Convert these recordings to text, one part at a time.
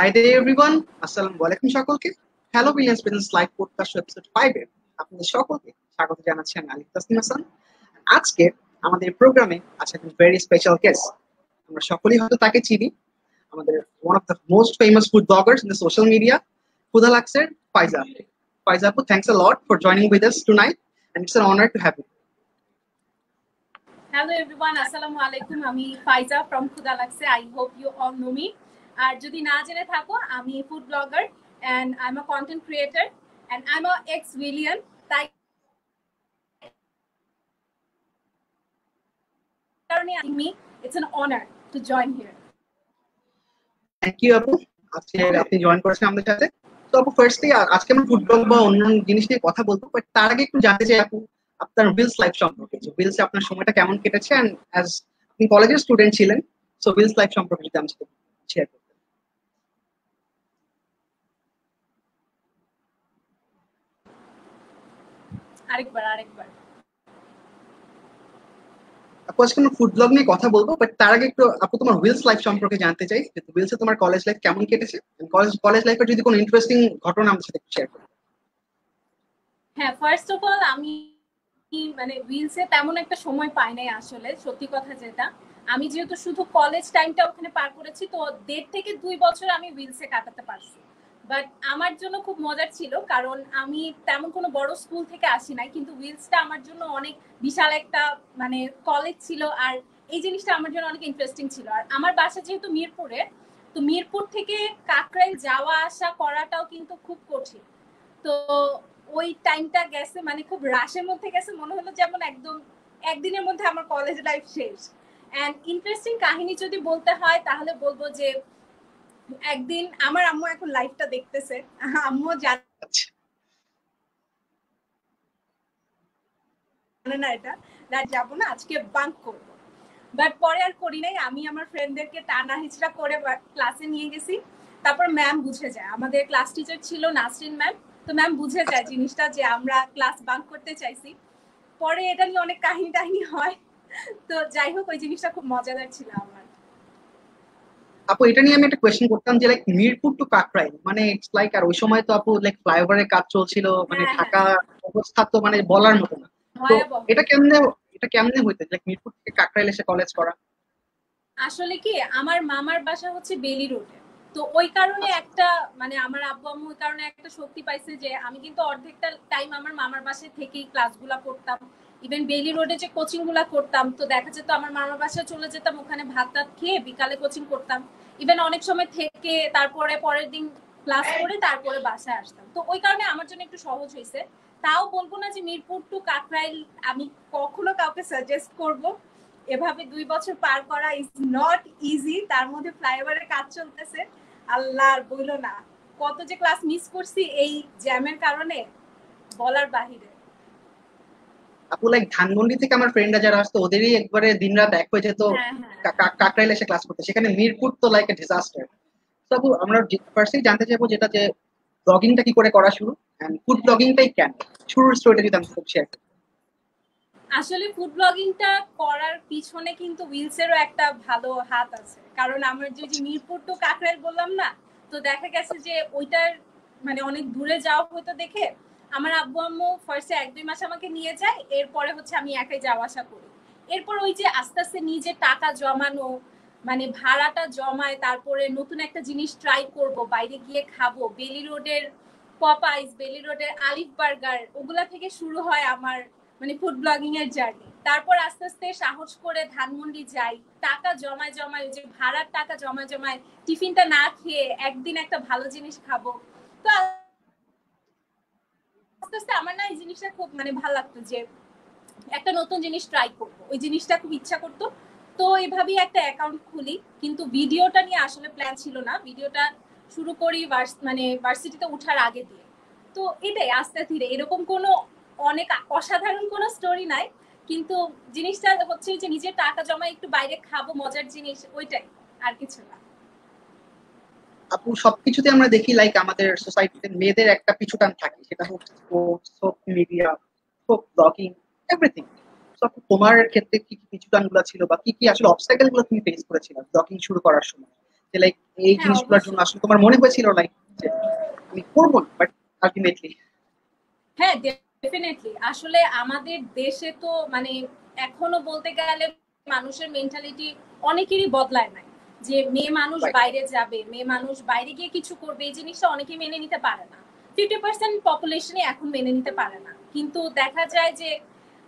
Hi there everyone. আসসালামু আলাইকুম সকলকে। Hello billions business live podcast episode 5 এ আপনাদের সকলকে স্বাগত জানাচ্ছি আমি আলিফ তাসনিম হাসান। আজকে আমাদের প্রোগ্রামে আছে একজন ভেরি স্পেশাল গেস্ট। আমরা সকলেই হয়তো তাকে চিনি, আমাদের one of the most famous food bloggers in the social media, ক্ষুধা লাগছের ফাইজা। ফাইজা আপু, thanks a lot for joining with us tonight and it's an honour to have you. Hello everyone, Assalamu alaikum. আমি ফাইজা from ক্ষুধা লাগছে. I hope you all know me. আর যদি না জেনে থাকো, আমি food blogger and I'm a content creator and I'm a ex-Villian. তাই কারণে it's an honor to join here. Thank you আপু, আজকে আপনি জয়েন করেছেন আমাদের সাথে। তো আপু, ফার্স্টলি আজকে আমরা ফুড ব্লগ বা অন্যান্য জিনিস নিয়ে কথা বলবো, বাট তার আগে একটু জানতে চাই আপু আপনার উইলস লাইফ সম্পর্কে। উইলসে আপনার সময়টা কেমন কেটেছে এন্ড অ্যাজ আপনি কলেজের স্টুডেন্ট ছিলেন, সো উইলস লাইফ সম্পর্কে যদি আমার সাথে শেয়ার করতেন। আরেকবার আপু, আজকে আমরা ফুড ব্লগ নিয়ে কথা বলবো, বাট তার আগে একটু আপু তোমার উইলস লাইফ সম্পর্কে জানতে চাই। উইলসে তোমার কলেজ লাইফ কেমন কেটেছে, কলেজ লাইফের যদি কোনো ইন্টারেস্টিং ঘটনা আমাদের সাথে শেয়ার করতে। হ্যাঁ, ফার্স্ট অফ অল আমি মানে উইলসে তেমন একটা সময় পাই নাই আসলে, সত্যি কথা যেটা। আমি যেহেতু শুধু কলেজ টাইমটা ওখানে পার করেছি, তো 1.5 থেকে 2 বছর আমি উইলসে কাটাতে পারছি। বাট আমার জন্য খুব মজার ছিল, কারণ আমি তেমন কোনো বড় স্কুল থেকে আসি নাই, কিন্তু উইলসটা আমার জন্য অনেক বিশাল একটা মানে কলেজ ছিল, আর এই জিনিসটা আমার জন্য অনেক ইন্টারেস্টিং ছিল। আর আমার বাসা যেহেতু মিরপুরে, তো মিরপুর থেকে কাকরাইল যাওয়া আসা করাটাও কিন্তু খুব কঠিন। তো ওই টাইমটা গেছে মানে খুব রাশের মধ্যে গেছে, মনে হলো যেমন একদম একদিনের মধ্যে আমার কলেজ লাইফ শেষ। এন্ড ইন্টারেস্টিং কাহিনী যদি বলতে হয় তাহলে বলবো যে একদিন আমার আম্মু এখন লাইফটা দেখতেছে, আম্মু জানে না এটা, যাবো না আজকে বাঙ্ক করবো। বাট পরে আর করি নাই, আমি আমার ফ্রেন্ডদেরকে টানা হিচড়া করে ক্লাসে নিয়ে গেছি। তারপর ম্যাম বুঝে যায়, আমাদের ক্লাস টিচার ছিল নাসরিন ম্যাম, তো ম্যাম বুঝে যায় জিনিসটা যে আমরা ক্লাস বাঙ্ক করতে চাইছি। পরে এটা নিয়ে অনেক কাহিনী হয়। তো যাই হোক, ওই জিনিসটা খুব মজাদার ছিল আমার। আপু, এটা নিয়ে আমি একটা কোয়েশ্চেন করতাম যে লাইক মিরপুর টু কাকরাইল মানে ইটস লাইক, আর ওই সময় তো আপু লাইক ফ্লাইওভারের কাজ চলছিল, মানে ঢাকা অবস্থা তো মানে বলার মতো না। তো এটা কেমনে হইতো লাইক মিরপুর থেকে কাকরাইল এসে কলেজ করা? আসলে কি, আমার মামার বাসা হচ্ছে বেলি রোডে, তো ওই কারণে একটা মানে আমার আব্বু আম্মু ওই কারণে একটা শক্তি পাইছে যে আমি কিন্তু অর্ধেকটা টাইম আমার মামার বাসায় থেকেই ক্লাসগুলা করতাম। ইভেন বেলি রোডে যে কোচিং গুলা করতাম, তো দেখা যেত আমার মামার বাসায় চলে যেতাম, ওখানে ভাত টাত খেয়ে বিকালে কোচিং করতাম। ইভেন অনেক সময় থেকে তারপরে পরের দিন ক্লাস করে তারপরে বাসায় আসতাম। তো ওই কারণে আমার জন্য একটু সহজ হয়েছে। তাও বলবো না যে মিরপুর টু কাকরাইল আমি কখনো কাউকে সাজেস্ট করব। এভাবে 2 বছর পার করা ইজ নট ইজি, তার মধ্যে ফ্লাইওভারের কাজ চলতেছে। আল্লাহর বইলো না, কত যে ক্লাস মিস করছি এই জ্যামের কারণে, বলার বাহিরে। আপু, লাইক ধানমন্ডি থেকে আমার ফ্রেন্ডরা যারা আসতো ওদেরই একবারে দিনরাত এক হয়ে যেত কাকরাইল এসে ক্লাস করতে, সেখানে মিরপুর তো লাইক এ ডিজাস্টার। তো আপু, আমরা ফার্স্টলি জানতে চাইবো যেটা যে ব্লগিংটা কি করে করা শুরু এন্ড ফুড ব্লগিংটাই কেন, শুরুর স্টোরিটা যদি আমাকে শেয়ার করতে। আসলে ফুড ব্লগিংটা করার পিছনে কিন্তু উইলসেরও একটা ভালো হাত আছে, কারণ আমার যে মিরপুর টু কাকরাইল বললাম না, তো দেখা গেছে যে ওইটার মানে অনেক দূরে যাওয়া হতো দেখে আমার আব্বু আম্মু ফার্স্টে 1-2 মাস আমাকে নিয়ে যায়, এরপরে হচ্ছে আমি একাই যাওয়া আসা করি। এরপর ওই যে আস্তে আস্তে নিজে টাকা জমানো, মানে ভাড়াটা জমায়, তারপরে নতুন একটা জিনিস ট্রাই করব, বাইরে গিয়ে খাবো, বেলি রোডের পপাইস, বেলি রোডের আলিফ বার্গার, ওগুলা থেকে শুরু হয় আমার মানে ফুড ব্লগিং এর জার্নি। তারপর আস্তে আস্তে সাহস করে ধানমন্ডি যাই, টাকা জমায় যে ভাড়ার টাকা জমায় টিফিনটা না খেয়ে একদিন একটা ভালো জিনিস খাবো। তো আস্তে আস্তে আমার না এই জিনিসটা খুব মানে ভালো লাগতো যে একটা নতুন জিনিস ট্রাই করবো, ওই জিনিসটা খুব ইচ্ছা করতো। তো এইভাবেই একটা অ্যাকাউন্ট খুলি, কিন্তু ভিডিওটা নিয়ে আসলে প্ল্যান ছিল না। ভিডিওটা শুরু করি মানে ভার্সিটিতে উঠার আগে দিয়ে। তো এটাই আস্তে ধীরে, এরকম কোনো অনেক অসাধারণ কোনো স্টোরি নাই, কিন্তু জিনিসটা হচ্ছে যে নিজের টাকা জমা একটু বাইরে খাবো মজার জিনিস, ওইটাই, আর কিছু না। আপু, সবকিছুতে আমরা দেখি লাইক আমাদের সোসাইটিতে মেয়েদের একটা পিছুটান থাকে, সেটা হোক স্পোর্টস, হোক মিডিয়া, হোক ব্লগিং, এভরিথিং। তোমার ক্ষেত্রে কি কি পিছুটান গুলো ছিল বা কি কি আসলে অবস্টাকেল গুলো তুমি ফেস করেছিলে ব্লগিং শুরু করার সময়, যে লাইক এই হ্যাঁ জিনিসগুলোর জন্য অবশ্যই। আসলে তোমার মনে হয়েছিল লাইক যে আমি করবো না, বাট আলটিমেটলি? হ্যাঁ ডেফিনেটলি। আসলে আমাদের দেশে তো মানে এখনো বলতে গেলে মানুষের মেন্টালিটি অনেকেরই বদলায় নাই, যে মেয়ে মানুষ রাইট। বাইরে যাবে, মেয়ে মানুষ বাইরে গিয়ে কিছু করবে, এই জিনিসটা অনেকেই মেনে নিতে পারে না। 50% পপুলেশনই এখন মেনে নিতে পারে না। কিন্তু দেখা যায় যে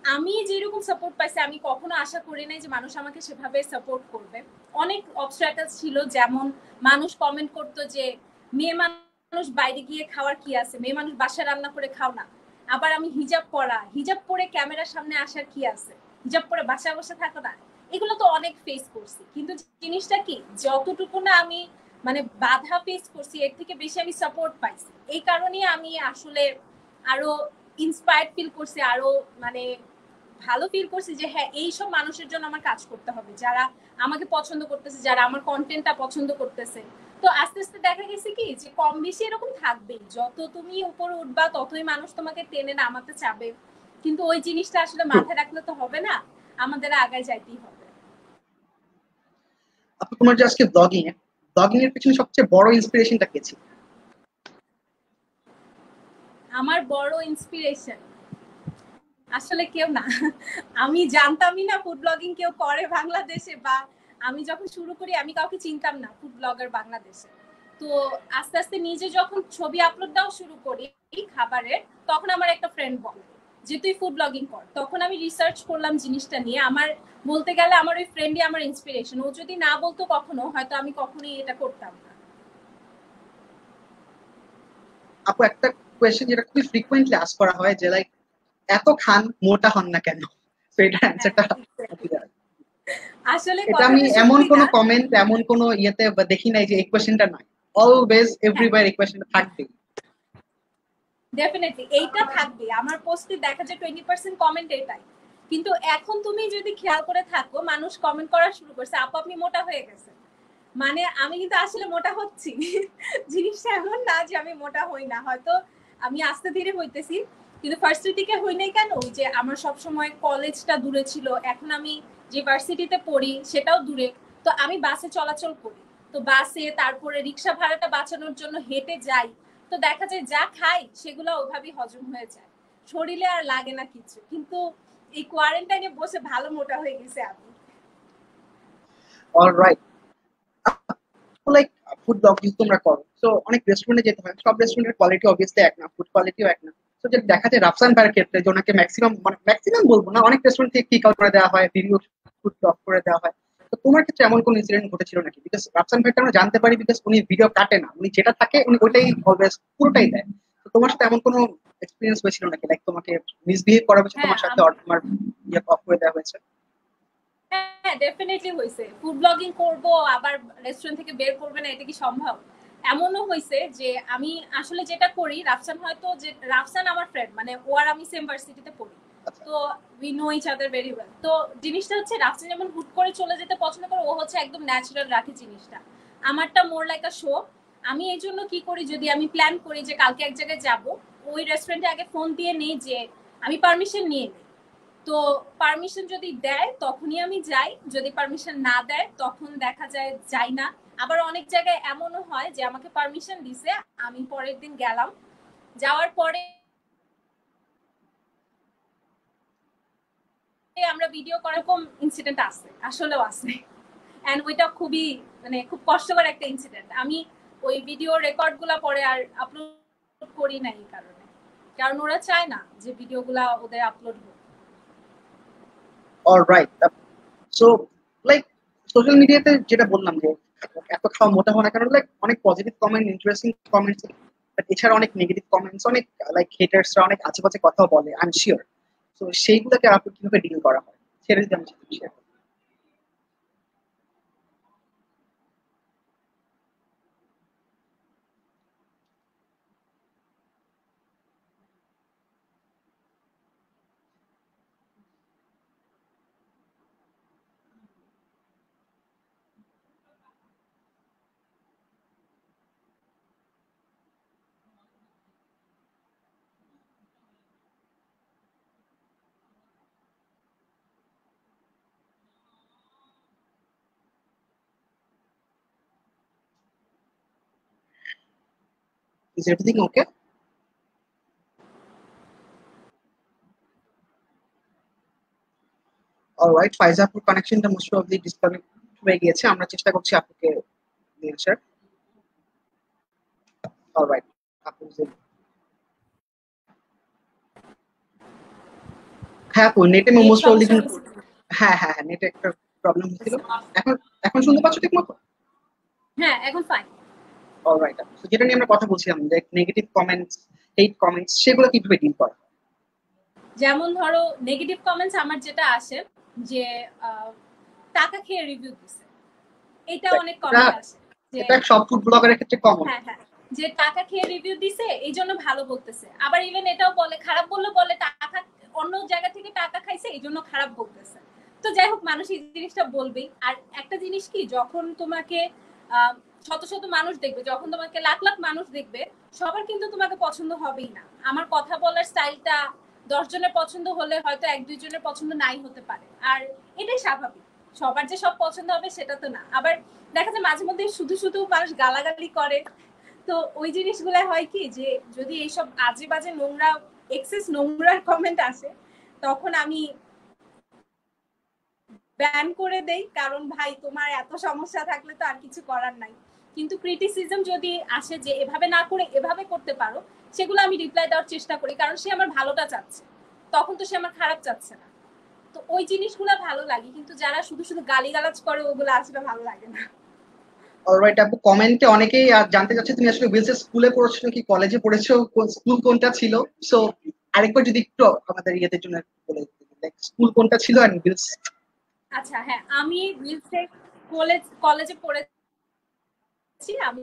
আমি যেরকম সাপোর্ট পাইছি, আমি কখনো আশা করি নাই যে মানুষ আমাকে সেভাবে সাপোর্ট করবে। অনেক অবস্ট্রাকলস ছিল, যেমন মানুষ কমেন্ট করতো যে মেয়ে মানুষ বাইরে গিয়ে খাওয়ার কি আছে, মেয়ে মানুষ বাসায় রান্না করে খাও না। আবার আমি হিজাব পরা, হিজাব পরে ক্যামেরার সামনে আসার কি আছে, হিজাব পরে বাসায় বসে থাকো না। এগুলো তো অনেক ফেস করছি, কিন্তু জিনিসটা কি, যতটুকু না আমি মানে বাধা ফেস করছি, এর থেকে বেশি আমি সাপোর্ট পাইছি। এই কারণেই আমি আসলে আরো ইন্সপায়ার্ড ফিল করছি, আরো মানে ভালো ফিল করছি যে হ্যাঁ এইসব মানুষের জন্য আমার কাজ করতে হবে, যারা আমাকে পছন্দ করতেছে, যারা আমার কন্টেন্টটা পছন্দ করতেছে। তো আস্তে আস্তে দেখা গেছে কি যে কম বেশি এরকম থাকবেই, যত তুমি উপরে উঠবা ততই মানুষ তোমাকে টেনে নামাতে চাবে। কিন্তু ওই জিনিসটা আসলে মাথায় রাখলে তো হবে না, আমাদের আগায় যাইতেই হবে। আপু তোমার যে আজকে ব্লগিং এর পিছনে সবচেয়ে বড় ইন্সপিরেশনটা কে ছিল? আমার বড় ইন্সপিরেশন আসলে কেউ না। আমি জানতামই না ফুড ব্লগিং কেউ করে বাংলাদেশে, বা আমি যখন শুরু করি আমি কাউকে চিনতাম না ফুড ব্লগার বাংলাদেশে। তো আস্তে আস্তে নিজে যখন ছবি আপলোড দেওয়া শুরু করি খাবারের, তখন আমার একটা ফ্রেন্ড বলে যে তুই ফুড ব্লগিং কর। তখন আমি রিসার্চ করলাম জিনিসটা নিয়ে। আমার বলতে গেলে আমার ওই ফ্রেন্ডই আমার ইন্সপিরেশন। ও যদি না বলতো কখনো, হয়তো আমি কখনোই এটা করতাম না। আপু একটা কোয়েশ্চেন যেটা খুবই ফ্রিকুয়েন্টলি আস্ক করা হয় যে লাইক এত খান মোটা হন না কেন? তো এটার হ্যাঁ অ্যান্সারটা exactly। আসলে এটা আমি কথাটা এমন সত্যি কোনো না। কমেন্ট এমন কোনো ইয়েতে দেখি নাই যে এই কোয়েশ্চেনটা নাই। অলওয়েজ হ্যাঁ এভরিওয়্যার এই কোয়েশ্চেনটা থাকবেই। ডেফিনেটলি এইটা থাকবে। আমার পোস্টে দেখা যায় 20% কমেন্ট এটাই। কিন্তু এখন তুমি যদি খেয়াল করে থাকো, মানুষ কমেন্ট করা শুরু করছে আপু আপনি মোটা হয়ে গেছেন। মানে আমি কিন্তু আসলে মোটা হচ্ছি। জিনিসটা এমন না যে আমি মোটা হই না, হয়তো আমি আস্তে ধীরে হইতেছি। কিন্তু ফার্স্টের দিকে হই নাই কেন, ওই যে আমার সবসময় কলেজটা দূরে ছিল, এখন আমি যে ভার্সিটিতে পড়ি সেটাও দূরে। তো আমি বাসে চলাচল করি, তো বাসে তারপরে রিক্সা ভাড়াটা বাঁচানোর জন্য হেঁটে যাই। তো দেখা যায় যা খাই সেগুলো ওভাবেই হজম হয়ে যায়, শরীরে আর লাগে না কিছু। কিন্তু এই কোয়ারেন্টাইনে বসে ভালো মোটা হয়ে গেছে আমি। অলরাইট। লাইক ফুড ব্লগিং তোমরা করো, তো অনেক রেস্টুরেন্টে যেতে হয়, সব রেস্টুরেন্টের কোয়ালিটি অবভিয়াসলি এক না, ফুড কোয়ালিটিও এক না। তো যে দেখা যায় রাফসান ভাইয়ের ক্ষেত্রে যে ওনাকে ম্যাক্সিমাম মানে ম্যাক্সিমাম বলবো না, অনেক রেস্টুরেন্ট থেকে কিক আউট করে দেওয়া হয়, ভিডিও ফুড অফ করে দেওয়া হয়। তো তোমার ক্ষেত্রে এমন কোন ইনসিডেন্ট ঘটেছিল নাকি? বিকজ রাফসান ভাইটা আমরা জানতে পারি বিকজ উনি ভিডিও কাটে না, উনি যেটা থাকে উনি ওইটাই অলওয়েজ পুরোটাই দেয়। তো তোমার সাথে এমন কোনো এক্সপিরিয়েন্স হয়েছিল নাকি, লাইক তোমাকে মিসবিহেভ করা হয়েছে হ্যাঁ তোমার সাথে, আর তোমার ইয়ে অফ করে দেওয়া হয়েছে? হ্যাঁ ডেফিনেটলি হয়েছে। ফুড ব্লগিং করব আবার রেস্টুরেন্ট থেকে বের করবে না, এটা কি সম্ভব? এমনও হয়েছে যে আমি আসলে যেটা করি, রাফসান হয়তো, যে রাফসান আমার ফ্রেন্ড, মানে ও আর আমি সেম ভার্সিটিতে পড়ি। আচ্ছা। তো we know each other very well. তো জিনিসটা হচ্ছে রাফসান যেমন হুট করে চলে যেতে পছন্দ করে, ও হচ্ছে একদম ন্যাচারাল রাখে জিনিসটা। আমারটা মোর লাইক আ শো। আমি এই জন্য কি করি, যদি আমি প্ল্যান করি যে কালকে এক জায়গায় যাব, ওই রেস্টুরেন্টে আগে ফোন দিয়ে নেই যে আমি পারমিশন নিয়ে নিই। তো পারমিশন যদি দেয় তখনই আমি যাই, যদি পারমিশন না দেয় তখন দেখা যায় যাই না। আবার অনেক জায়গায় এমনও হয় যে আমাকে পারমিশন দিছে, আমি পরের দিন গেলাম, যাওয়ার পরে আমরা ভিডিও করার কম ইনসিডেন্ট আছে, আসলেও আছে। এন্ড ওইটা খুবই মানে খুব কষ্টকর একটা ইনসিডেন্ট। আমি ওই ভিডিও রেকর্ড গুলা পরে আর আপলোড করি না এই কারণে, কারণ ওরা চায় না যে ভিডিওগুলা ওদের আপলোড হোক। অলরাইট। সো লাইক সোশ্যাল মিডিয়াতে যেটা বললাম যে এত খাওয়া মোটা হওয়া না কারণ লাইক অনেক positive comment, interesting comments, but এছাড়া অনেক নেগেটিভ কমেন্টস, অনেক লাইক হেটার্সরা অনেক আশেপাশে কথাও বলে, আই এম শিওর। তো সেইগুলোকে আপনি কিভাবে ডিল করা হয় সেটা যদি আমি শেয়ার করি। Is everything okay? অলরাইট, ফাইজা আপুর কানেকশনটা মোস্ট প্রবাবলি ডিসকানেক্ট হয়ে গিয়েছে, আমরা চেষ্টা করছি আপুকে নিয়ে আসার। অলরাইট, আপু হ্যাঁ আপু নেটে মোস্ট প্রবাবলি কিন্তু হ্যাঁ হ্যাঁ হ্যাঁ নেটে একটা প্রবলেম হচ্ছিল। এখন এখন শুনতে পাচ্ছ ঠিক মতো? হ্যাঁ এখন ফাইন। অলরাইট আপু, তো যেটা নিয়ে আমরা কথা বলছিলাম যে নেগেটিভ কমেন্টস, হেট কমেন্টস, সেগুলো কিভাবে ডিল করা? যেমন ধরো নেগেটিভ কমেন্টস আমার যেটা আসে যে টাকা খেয়ে রিভিউ দিছে, এটা অনেক কমেন্ট আসে যে এটা সব ফুড ব্লগারের ক্ষেত্রে কমন। হ্যাঁ হ্যাঁ, যে টাকা খেয়ে রিভিউ দিছে এই জন্য ভালো বলতেছে, আবার ইভেন এটাও বলে খারাপ বললে বলে টাকা অন্য জায়গা থেকে টাকা খাইছে এই জন্য খারাপ বলতেছে। তো যাই হোক মানুষ এই জিনিসটা বলবেই। আর একটা জিনিস কি, যখন তোমাকে শত শত মানুষ দেখবে, যখন তোমাকে লাখ লাখ মানুষ দেখবে, সবার কিন্তু তোমাকে পছন্দ হবেই না। আমার কথা বলার স্টাইলটা 10 জনের পছন্দ হলে হয়তো 1-2 জনের পছন্দ নাই হতে পারে, আর এটাই স্বাভাবিক। সবার যে সব পছন্দ হবে সেটা তো না। আবার দেখা যায় মাঝে মধ্যে শুধু শুধু মানুষ গালাগালি করে, তো ওই জিনিসগুলো হয় কি যে যদি এইসব আজে বাজে নোংরা এক্সেস নোংরার কমেন্ট আসে তখন আমি ব্যান করে দেই, কারণ ভাই তোমার এত সমস্যা থাকলে তো আর কিছু করার নাই। কিন্তু ক্রিটিসিজম যদি আসে যে এভাবে না করে এভাবে করতে পারো, সেগুলো আমি রিপ্লাই দেওয়ার চেষ্টা করি, কারণ সে আমার ভালোটা চাচ্ছে, তখন তো সে আমার খারাপ চাচ্ছে না। তো ওই জিনিসগুলো ভালো লাগে, কিন্তু যারা শুধু শুধু গালিগালাজ করে ওগুলো আসলে ভালো লাগে না। অলরাইট আপু, কমেন্টে অনেকেই জানতে চাচ্ছে তুমি আসলে উইলসের স্কুলে পড়েছো নাকি কলেজে পড়েছো, স্কুল কোনটা ছিল? সো আরেকবার যদি একটু আমাদের ইয়েদের জন্য বলে দিতে, স্কুল কোনটা ছিল আর উইলস। আচ্ছা হ্যাঁ, আমি উইলসে কলেজে পড়েছি। আমি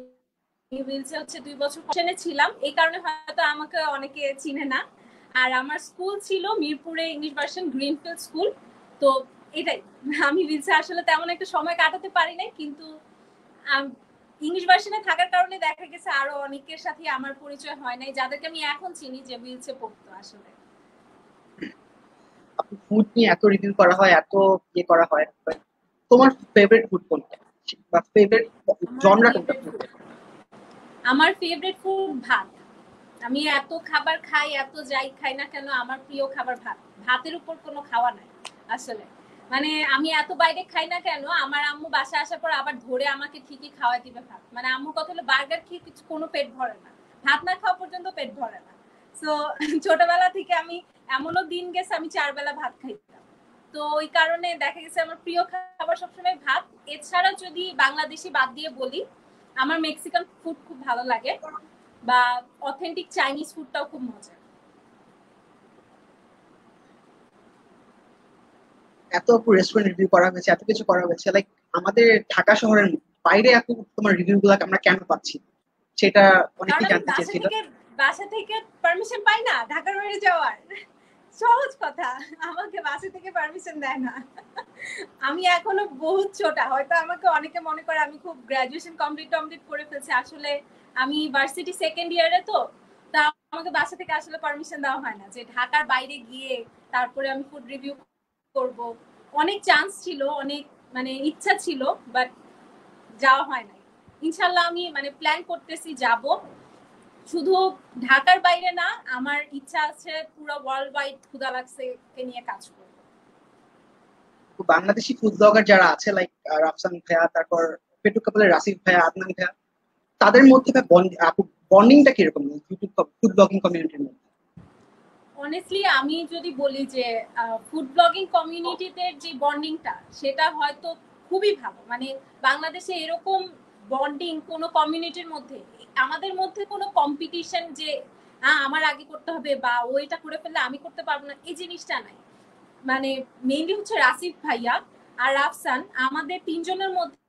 উইলসে হচ্ছে 2 বছর সেখানে ছিলাম, এই কারণে হয়তো আমাকে অনেকে চিনে না। আর আমার স্কুল ছিল মিরপুরে ইংলিশ ভার্সন গ্রিনফিল্ড স্কুল। তো এটাই, আমি উইলসে আসলে তেমন একটা সময় কাটাতে পারি নাই, কিন্তু ইংলিশ ভার্সনে থাকার কারণে দেখা গেছে আরো অনেকের সাথে আমার পরিচয় হয় নাই, যাদেরকে আমি এখন চিনি যে উইলসে পড়তো আসলে। আপু ফুড নিয়ে এত রিভিউ করা হয়, এত ইয়ে করা হয়, তোমার ফেভারিট ফুড কোনটা বা ফেভারিট জনরা কোনটা? আমার ফেভারিট ফুড ভাত। আমি এত খাবার খাই, এত যাই খাই না কেন, আমার প্রিয় খাবার ভাত। ভাতের উপর কোনো খাওয়া নাই আসলে। মানে আমি এত বাইরে খাই না কেন, আমার আম্মু বাসা আসার পর আবার ধরে আমাকে ঠিকই খাওয়াই দিবে ভাত। মানে আম্মুর কথা হলো বার্গার খেয়ে কিছু কোনো পেট ভরে না, ভাত না খাওয়া পর্যন্ত পেট ভরে না। সো ছোটবেলা থেকে আমি এমনও দিন গেছে আমি 4 বেলা ভাত খাইতাম। তো ওই কারণে দেখা গেছে আমার প্রিয় খাবার সবসময় ভাত। এছাড়া যদি বাংলাদেশি বাদ দিয়ে বলি, আমার মেক্সিকান ফুড খুব ভালো লাগে, বা অথেন্টিক চাইনিজ ফুডটাও খুব মজা। এত আপু রেস্টুরেন্ট রিভিউ করা হয়েছে, এত কিছু করা হয়েছে, লাইক আমাদের ঢাকা শহরের বাইরে আপু তোমার রিভিউ গুলো আমরা কেন পাচ্ছি, সেটা কারণ অনেকেই আমি জানতে চেয়েছিল। বাসা থেকে পারমিশন পাই না ঢাকার বাইরে যাওয়ার। সহজ কথা, আমাকে বাসা থেকে পারমিশন দেয় না। আমি এখনো বহুত ছোট, হয়তো আমাকে অনেকে মনে করে আমি খুব গ্রাজুয়েশন কমপ্লিট করে ফেলছি, আসলে আমি ভার্সিটি সেকেন্ড ইয়ারে। তো তা আমাকে বাসা থেকে আসলে পারমিশন দেওয়া হয় না যে ঢাকার বাইরে গিয়ে তারপরে আমি ফুড রিভিউ করব। অনেক চান্স ছিল, অনেক মানে ইচ্ছা ছিল, বাট যাওয়া হয় নাই। ইনশাল্লাহ আমি মানে প্ল্যান করতেছি যাব। শুধু ঢাকার বাইরে না, আমার ইচ্ছা আছে পুরো ওয়ার্ল্ড ওয়াইড ক্ষুধা লাগছে কে নিয়ে কাজ করব। বাংলাদেশি ফুড ব্লগার যারা আছে লাইক রাফসান ভাইয়া, তারপর পেটু কাপলের রাসিফ ভাইয়া, আদনান ভাইয়া, তাদের মধ্যে আপু বন্ডিংটা কিরকম ইউটিউব ফুড ব্লগিং কমিউনিটির মধ্যে? অনেস্টলি আমি যদি বলি যে ফুড ব্লগিং কমিউনিটিতে যে বন্ডিংটা সেটা হয়তো খুবই ভালো। মানে বাংলাদেশে এরকম বন্ডিং কোনো কমিউনিটির মধ্যে, আমাদের মধ্যে কোনো কম্পিটিশন যে আমার আগে করতে হবে বা ও এটা করে ফেললে আমি করতে পারবো না, এই জিনিসটা নাই। মানে মেইনলি হচ্ছে রাসিফ ভাইয়া আর রাফসান, আমাদের তিনজনের মধ্যে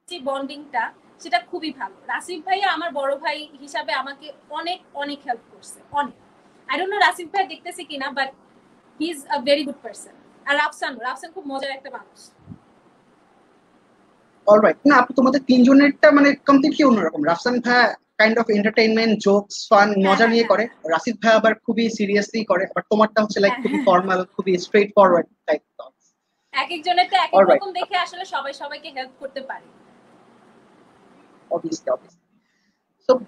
যে বন্ডিংটা সেটা খুবই ভালো। রাসিফ ভাইয়া আমার বড় ভাই হিসাবে আমাকে অনেক অনেক হেল্প করছে, অনেক। আই ডোন্ট নো রাসিফ ভাই দেখতেছে কিনা, but he is a very good person. আর রাফসান খুব মজার একটা মানুষ। অলরাইট, না আপু তোমাদের তিনজনেরটা মানে কমপ্লিটলি অন্যরকম। রাফসান ভাইয়া kind of entertainment, jokes, fun, মজা নিয়ে করে। রাসিফ ভাইয়া আবার খুবই সিরিয়াসলি করে, আবার তোমারটা হচ্ছে লাইক খুবই ফর্মাল, খুবই স্ট্রেট ফরওয়ার্ড টাইপ। এক একজনের তো এক এক রকম দেখে আসলে সবাই সবাইকে হেল্প করতে পারে। Obviously obviously. তো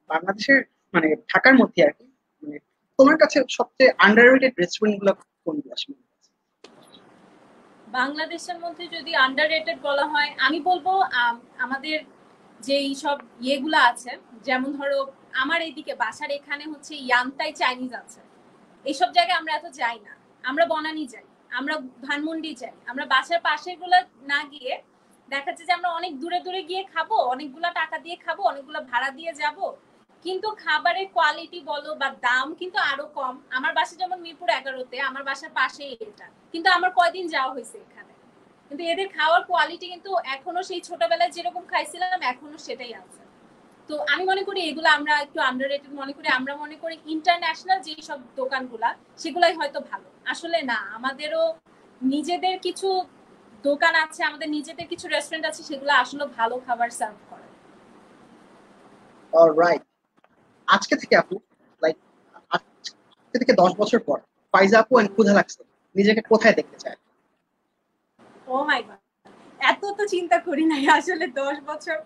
বাংলাদেশের মানে ঢাকার মধ্যে আর কি, মানে তোমার কাছে সবচেয়ে আন্ডাররেটেড রেস্টুরেন্ট গুলো কোনগুলো আসলে? বাংলাদেশের মধ্যে যদি আন্ডাররেটেড বলা হয়, আমি বলবো আমাদের যে সব ইয়েগুলো আছে, যেমন ধরো আমার এইদিকে বাসার এখানে হচ্ছে ইয়াংতাই চাইনিজ আছে, এইসব জায়গায় আমরা এত যাই না। আমরা বনানী যাই, আমরা ধানমন্ডি যাই, আমরা বাসার পাশের গুলা না গিয়ে দেখা যাচ্ছে যে আমরা অনেক দূরে দূরে গিয়ে খাবো, অনেকগুলা টাকা দিয়ে খাবো, অনেকগুলা ভাড়া দিয়ে যাব, কিন্তু খাবারের কোয়ালিটি বলো বা দাম কিন্তু আরো কম। আমার বাসা যেমন মিরপুর 11-তে, আমার বাসার পাশে এটা, কিন্তু আমার কয়দিন যাওয়া হয়েছে এখানে, কিন্তু এদের খাওয়ার কোয়ালিটি কিন্তু এখনো সেই ছোটবেলায় যেরকম খাইছিলাম এখনো সেটাই আছে। তো আমি মনে করি এগুলো আমরা একটু আন্ডাররেটেড মনে করি। আমরা মনে করি ইন্টারন্যাশনাল যে সব দোকানগুলা সেগুলাই হয়তো ভালো, আসলে না। আমাদেরও নিজেদের কিছু দোকান আছে, আমাদের নিজেদের কিছু রেস্টুরেন্ট আছে, সেগুলো আসলে ভালো খাবার সার্ভ করে। অলরাইট, আজকে থেকে আপু, লাইক আজকে থেকে 10 বছর পর ফাইজা আপু এন্ড ক্ষুধা লাগছে নিজেকে কোথায় দেখতে চায়? ও মাই গড, এত তো চিন্তা করি নাই আসলে। 10 বছর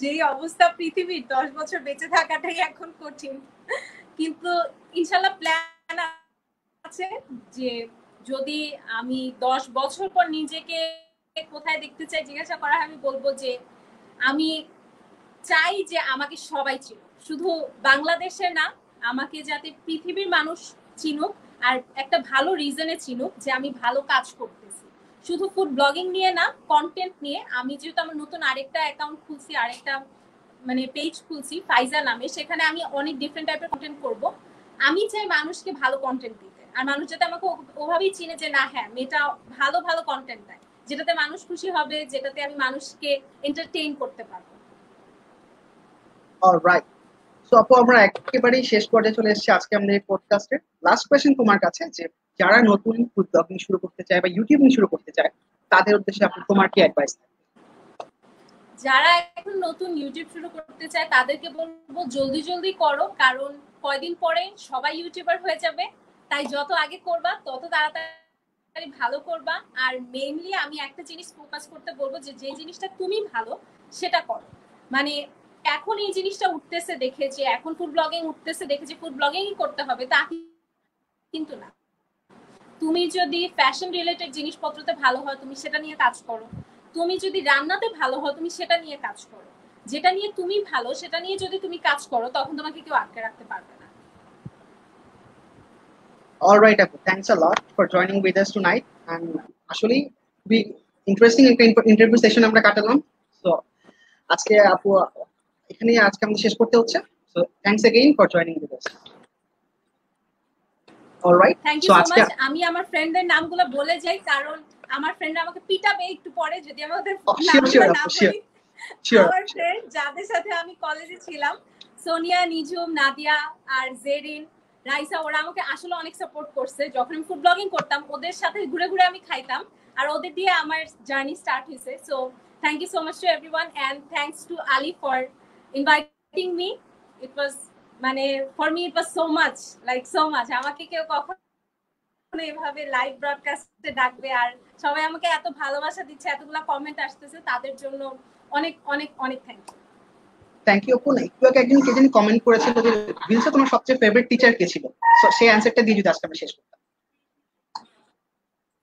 যেই অবস্থা পৃথিবীর, 10 বছর বেঁচে থাকাটাই এখন কঠিন, কিন্তু ইনশাল্লাহ প্ল্যান আছে যে যদি আমি 10 বছর পর নিজেকে কোথায় দেখতে চাই জিজ্ঞাসা করা হয়, আমি বলবো যে আমি চাই যে আমাকে সবাই চিনুক, শুধু বাংলাদেশে না, আমাকে যাতে পৃথিবীর মানুষ চিনুক, আর একটা ভালো রিজনে চিনুক যে আমি ভালো কাজ করতেছি। শুধু ফুড ব্লগিং নিয়ে না, কন্টেন্ট নিয়ে। আমি যেহেতু আমার নতুন আরেকটা অ্যাকাউন্ট খুলছি, আরেকটা মানে পেজ খুলছি ফাইজা নামে, সেখানে আমি অনেক ডিফারেন্ট টাইপের কন্টেন্ট করব। আমি চাই মানুষকে ভালো কন্টেন্ট দিতে, আর মানুষ যাতে আমাকে ওভাবেই চিনে যে না, হ্যাঁ মেয়েটা ভালো ভালো কন্টেন্ট দেয়, যেটাতে মানুষ খুশি হবে, যেটাতে আমি মানুষকে এন্টারটেইন করতে পারবো। অলরাইট, সো আপু আমরা একেবারেই শেষ পর্যায়ে চলে এসেছি আজকে আমাদের এই পডকাস্টের। লাস্ট কোয়েশ্চেন তোমার কাছে, যে যারা নতুন ফুড ব্লগিং শুরু করতে চায় বা ইউটিউবিং শুরু করতে চায় তাদের উদ্দেশ্যে আপনি তোমার কি অ্যাডভাইস? যারা এখন নতুন ইউটিউব শুরু করতে চায় তাদেরকে বলবো জলদি জলদি করো, কারণ কয়দিন পরে সবাই ইউটিউবার হয়ে যাবে। তাই যত আগে করবা তত তাড়াতাড়ি ভালো করবা। আর মেইনলি আমি একটা জিনিস ফোকাস করতে বলবো, যে যে জিনিসটা তুমি ভালো সেটা করো। মানে এখন এই জিনিসটা উঠতেছে দেখে, যে এখন ফুড ব্লগিং উঠতেছে দেখে যে ফুড ব্লগিংই করতে হবে, তা কিন্তু না। তুমি যদি ফ্যাশন রিলেটেড জিনিসপত্রতে ভালো হয় তুমি সেটা নিয়ে কাজ করো, তুমি যদি রান্নাতে ভালো হয় তুমি সেটা নিয়ে কাজ করো। যেটা নিয়ে তুমি ভালো সেটা নিয়ে যদি তুমি কাজ করো, তখন তোমাকে কেউ আটকে রাখতে পারবে না। অলরাইট আপু, thanks a lot for joining with us tonight. And আসলে খুবই ইন্টারেস্টিং একটা ইন্টারভিউ সেশন আমরা কাটালাম। সো আজকে আপু এখানেই আজকে আমাদের শেষ করতে হচ্ছে। So thanks again for joining with us. Alright, thank so you so আজকে মাচ। আমি আমার ফ্রেন্ডদের নামগুলো বলে যাই, কারণ আমার ফ্রেন্ডরা আমাকে পিটাবে একটু পরে যদি আমাদের শিওর শিওর নামগুলো না আপু, শিওর বলি। শিওর। আমার ফ্রেন্ড যাদের সাথে আমি কলেজে ছিলাম, সোনিয়া, নিঝুম, নাদিয়া আর জেরিন, রাইসা, ওরা আমাকে আসলে অনেক সাপোর্ট করছে। যখন আমি ফুড ব্লগিং করতাম ওদের সাথে ঘুরে ঘুরে আমি খাইতাম, আর ওদের দিয়ে আমার জার্নি স্টার্ট হয়েছে। So thank you so much to everyone, and thanks to Ali for inviting me. It was মানে for me it was so much, like so much. আমাকে কেউ কখন এভাবে লাইভ ব্রডকাস্টে ডাকবে, আর সবাই আমাকে এত ভালোবাসা দিচ্ছে, এতগুলা কমেন্ট আসতেছে, তাদের জন্য অনেক অনেক অনেক থ্যাংক ইউ। থ্যাংক ইউ আপু। একটু আগে একজন কে জানি কমেন্ট করেছিল যে রিলসে তোমার সবচেয়ে ফেভারিট টিচার কে ছিল, সো সেই অ্যানসারটা দিয়ে যদি আজকে আমরা শেষ করতাম।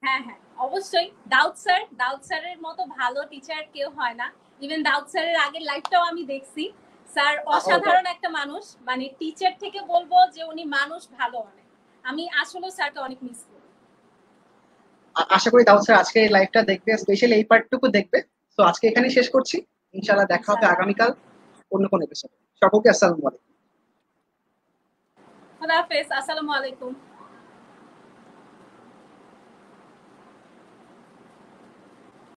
হ্যাঁ হ্যাঁ, অবশ্যই দাউদ স্যার। দাউদ স্যারের মতো ভালো টিচার কেউ হয় না। ইভেন দাউদ স্যারের আগের লাইফটাও আমি দেখছি। স্যার অসাধারণ একটা মানুষ, মানে টিচার থেকে বলবো যে উনি মানুষ ভালো অনেক। আমি আসলে স্যারকে অনেক মিস করি। আশা করি দাউদ স্যার আজকে এই লাইভটা দেখবে, স্পেশালি এই পার্টটুকু দেখবে। সো আজকে এখানে শেষ করছি, ইনশাআল্লাহ দেখা হবে আগামীকাল অন্য কোনো এপিসোডে। সকলকে আসসালামু আলাইকুম। খোদা হাফেজ, আসসালামু আলাইকুম।